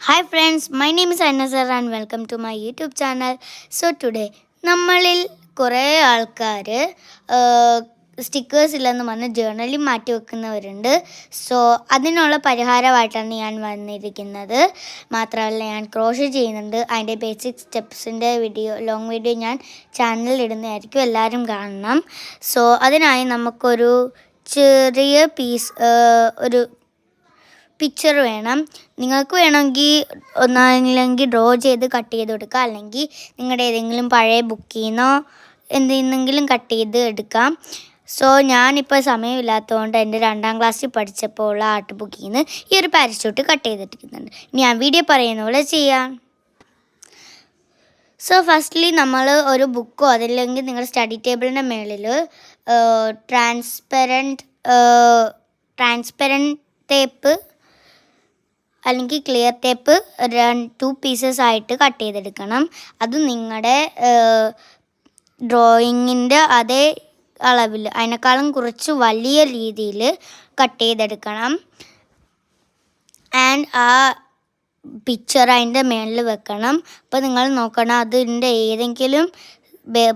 Hi friends, my name is Anazar and welcome to my YouTube channel. So today, നമ്മളിൽ കുറേ ആൾക്കാർ stickers ഇല്ലെന്ന് പറഞ്ഞ് ജേർണലിൽ മാറ്റി വെക്കുന്നവരുണ്ട്. സോ അതിനുള്ള പരിഹാരമായിട്ടാണ് ഞാൻ വന്നിരിക്കുന്നത്. മാത്രമല്ല ഞാൻ ക്രോഷേ ചെയ്യുന്നുണ്ട്. അതിൻ്റെ ബേസിക് സ്റ്റെപ്സിൻ്റെ ലോങ് വീഡിയോ ഞാൻ ചാനലിൽ ഇടുന്നതായിരിക്കും, എല്ലാവരും കാണണം. സോ അതിനായി നമുക്കൊരു ചെറിയ ഒരു പിക്ചർ വേണം. നിങ്ങൾക്ക് വേണമെങ്കിൽ ഒന്നല്ലെങ്കിൽ ഡ്രോ ചെയ്ത് കട്ട് ചെയ്ത് കൊടുക്കുക, അല്ലെങ്കിൽ നിങ്ങളുടെ ഏതെങ്കിലും പഴയ ബുക്കിൽ നിന്നോ എന്തെങ്കിലും കട്ട് ചെയ്ത് എടുക്കാം. സോ ഞാനിപ്പോൾ സമയമില്ലാത്തതുകൊണ്ട് എൻ്റെ 2ാം ക്ലാസ്സിൽ പഠിച്ചപ്പോൾ ഉള്ള ആർട്ട് ബുക്കിൽ നിന്ന് ഈ ഒരു പാരച്യൂട്ട് കട്ട് ചെയ്തിട്ടിരിക്കുന്നുണ്ട്. ഞാൻ വീഡിയോ പറയുന്ന പോലെ ചെയ്യാം. സോ ഫസ്റ്റ്ലി നമ്മൾ ഒരു ബുക്കോ അതല്ലെങ്കിൽ നിങ്ങളുടെ സ്റ്റഡി ടേബിളിൻ്റെ മുകളിൽ ട്രാൻസ്പെറൻറ്റ് ടേപ്പ് അല്ലെങ്കിൽ ക്ലിയർ ടേപ്പ് 2 പീസസ് ആയിട്ട് കട്ട് ചെയ്തെടുക്കണം. അത് നിങ്ങളുടെ ഡ്രോയിങ്ങിൻ്റെ അതേ അളവിൽ, അതിനേക്കാളും കുറച്ച് വലിയ രീതിയിൽ കട്ട് ചെയ്തെടുക്കണം. ആൻഡ് ആ പിക്ചർ അതിൻ്റെ മുകളിൽ വെക്കണം. അപ്പോൾ നിങ്ങൾ നോക്കണം, അതിൻ്റെ ഏതെങ്കിലും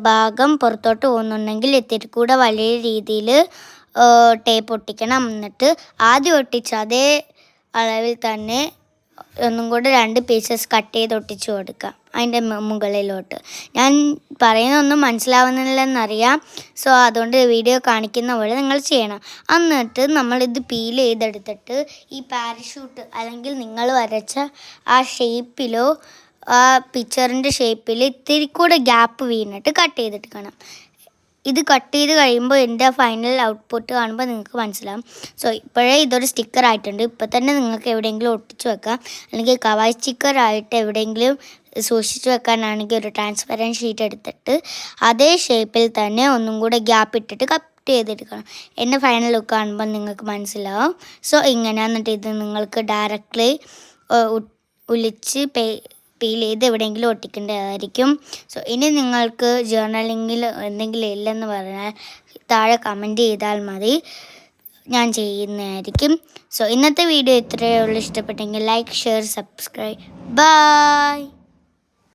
ഭാഗം പുറത്തോട്ട് പോകുന്നുണ്ടെങ്കിൽ ഇത്തിരി കൂടെ വലിയ രീതിയിൽ ടേപ്പ് ഒട്ടിക്കണം. എന്നിട്ട് ആദ്യം ഒട്ടിച്ച് അതേ അളവിൽ തന്നെ ഒന്നും കൂടെ 2 പീസസ് കട്ട് ചെയ്ത് ഒട്ടിച്ച് കൊടുക്കാം അതിൻ്റെ മുകളിലോട്ട്. ഞാൻ പറയുന്നതൊന്നും മനസ്സിലാവുന്നില്ലെന്നറിയാം. സോ അതുകൊണ്ട് വീഡിയോ കാണിക്കുന്ന പോലെ നിങ്ങൾ ചെയ്യണം. എന്നിട്ട് നമ്മളിത് പീൽ ചെയ്തെടുത്തിട്ട് ഈ പാരഷൂട്ട് അല്ലെങ്കിൽ നിങ്ങൾ വരച്ച ആ ഷേപ്പിലോ ആ പിക്ചറിൻ്റെ ഷേപ്പിൽ ഇത്തിരി കൂടെ ഗ്യാപ്പ് വീണിട്ട് കട്ട് ചെയ്തെടുക്കണം. ഇത് കട്ട് ചെയ്ത് കഴിയുമ്പോൾ എൻ്റെ ഫൈനൽ ഔട്ട്പുട്ട് കാണുമ്പോൾ നിങ്ങൾക്ക് മനസ്സിലാവും. സോ ഇപ്പോഴേ ഇതൊരു സ്റ്റിക്കറായിട്ടുണ്ട്. ഇപ്പോൾ തന്നെ നിങ്ങൾക്ക് എവിടെയെങ്കിലും ഒട്ടിച്ച് വെക്കാം, അല്ലെങ്കിൽ കവായ് സ്റ്റിക്കറായിട്ട് എവിടെയെങ്കിലും സൂക്ഷിച്ച് വെക്കാനാണെങ്കിൽ ഒരു ട്രാൻസ്പെറൻറ്റ് ഷീറ്റ് എടുത്തിട്ട് അതേ ഷേപ്പിൽ തന്നെ ഒന്നും കൂടെ ഗ്യാപ്പ് ഇട്ടിട്ട് കട്ട് ചെയ്തെടുക്കണം. എൻ്റെ ഫൈനൽ ലുക്ക് കാണുമ്പോൾ നിങ്ങൾക്ക് മനസ്സിലാവും. സോ ഇങ്ങനെ എന്നിട്ട് ഇത് നിങ്ങൾക്ക് ഡയറക്റ്റ്ലി ഒലിച്ച് പീൽ ചെയ്ത് എവിടെയെങ്കിലും ഒട്ടിക്കേണ്ടതായിരിക്കും. സോ ഇനി നിങ്ങൾക്ക് ജേർണലിങ്ങിൽ എന്തെങ്കിലും ഇല്ലെന്ന് പറഞ്ഞാൽ താഴെ കമൻറ്റ് ചെയ്താൽ മതി, ഞാൻ ചെയ്യുന്നതായിരിക്കും. സോ ഇന്നത്തെ വീഡിയോ ഇത്രയേ ഉള്ളൂ. ഇഷ്ടപ്പെട്ടെങ്കിൽ ലൈക്ക്, ഷെയർ, സബ്സ്ക്രൈബ്. ബൈ.